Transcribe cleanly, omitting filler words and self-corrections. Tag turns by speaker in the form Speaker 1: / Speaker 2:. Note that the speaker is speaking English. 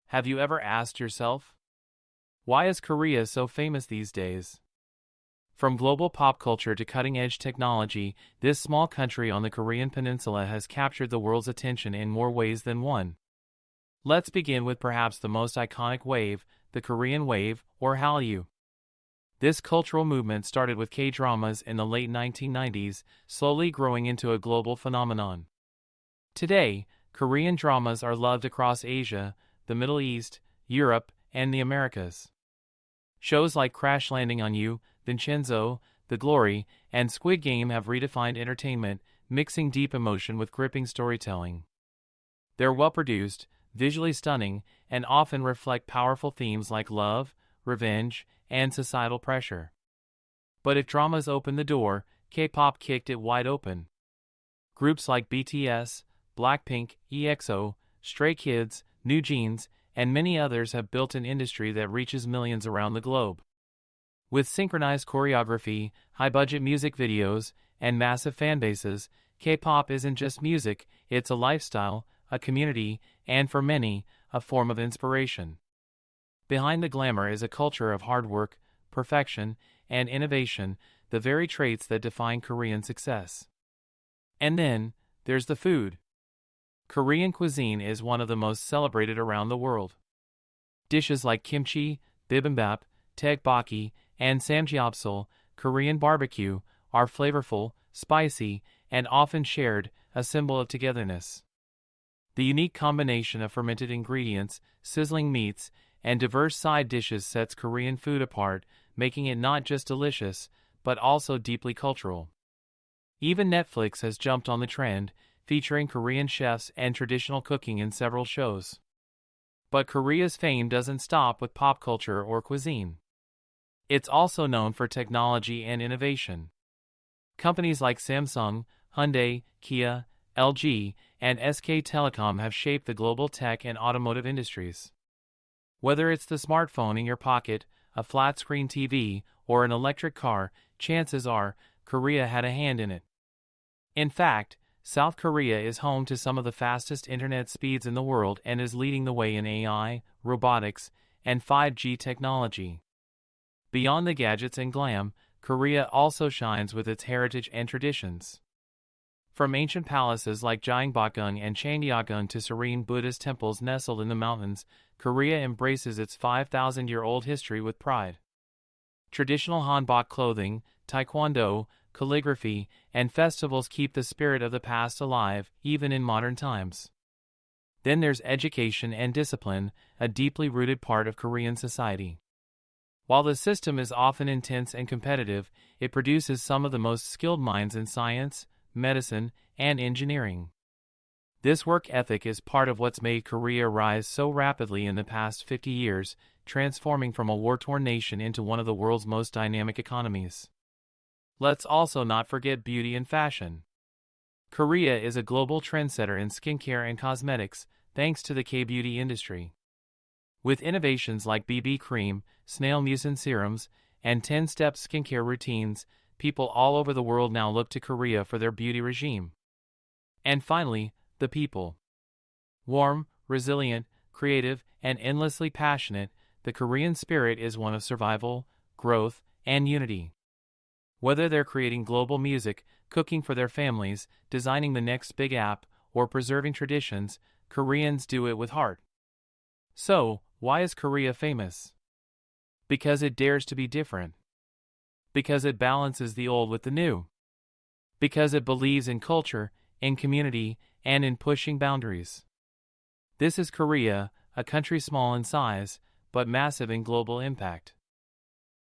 Speaker 1: Have you ever asked yourself, why is Korea so famous these days? From global pop culture to cutting-edge technology, this small country on the Korean peninsula has captured the world's attention in more ways than one. Let's begin with perhaps the most iconic wave, the Korean wave, or Hallyu. This cultural movement started with K-dramas in the late 1990s, slowly growing into a global phenomenon. Today, Korean dramas are loved across Asia, the Middle East, Europe, and the Americas. Shows like Crash Landing on You, Vincenzo, The Glory, and Squid Game have redefined entertainment, mixing deep emotion with gripping storytelling. They're well-produced, visually stunning, and often reflect powerful themes like love, revenge, and societal pressure. But if dramas opened the door, K-pop kicked it wide open. Groups like BTS, BLACKPINK, EXO, Stray Kids, New Jeans, and many others have built an industry that reaches millions around the globe. With synchronized choreography, high-budget music videos, and massive fanbases, K-pop isn't just music, it's a lifestyle, a community, and for many, a form of inspiration. Behind the glamour is a culture of hard work, perfection, and innovation, the very traits that define Korean success. And then, there's the food. Korean cuisine is one of the most celebrated around the world. Dishes like kimchi, bibimbap, tteokbokki, and samgyeopsal, Korean barbecue, are flavorful, spicy, and often shared, a symbol of togetherness. The unique combination of fermented ingredients, sizzling meats, and diverse side dishes sets Korean food apart, making it not just delicious, but also deeply cultural. Even Netflix has jumped on the trend, featuring Korean chefs and traditional cooking in several shows. But Korea's fame doesn't stop with pop culture or cuisine. It's also known for technology and innovation. Companies like Samsung, Hyundai, Kia, LG, and SK Telecom have shaped the global tech and automotive industries. Whether it's the smartphone in your pocket, a flat-screen TV, or an electric car, chances are Korea had a hand in it. In fact, South Korea is home to some of the fastest internet speeds in the world and is leading the way in AI, robotics, and 5G technology. Beyond the gadgets and glam, Korea also shines with its heritage and traditions. From ancient palaces like Gyeongbokgung and Changdeokgung to serene Buddhist temples nestled in the mountains, Korea embraces its 5,000-year-old history with pride. Traditional hanbok clothing, taekwondo, calligraphy, and festivals keep the spirit of the past alive, even in modern times. Then there's education and discipline, a deeply rooted part of Korean society. While the system is often intense and competitive, it produces some of the most skilled minds in science, medicine, and engineering. This work ethic is part of what's made Korea rise so rapidly in the past 50 years, transforming from a war-torn nation into one of the world's most dynamic economies. Let's also not forget beauty and fashion. Korea is a global trendsetter in skincare and cosmetics, thanks to the K-beauty industry. With innovations like BB cream, snail mucin serums, and 10-step skincare routines, people all over the world now look to Korea for their beauty regime. And finally, the people. Warm, resilient, creative, and endlessly passionate, the Korean spirit is one of survival, growth, and unity. Whether they're creating global music, cooking for their families, designing the next big app, or preserving traditions, Koreans do it with heart. So, why is Korea famous? Because it dares to be different. Because it balances the old with the new. Because it believes in culture, in community, and in pushing boundaries. This is Korea, a country small in size, but massive in global impact.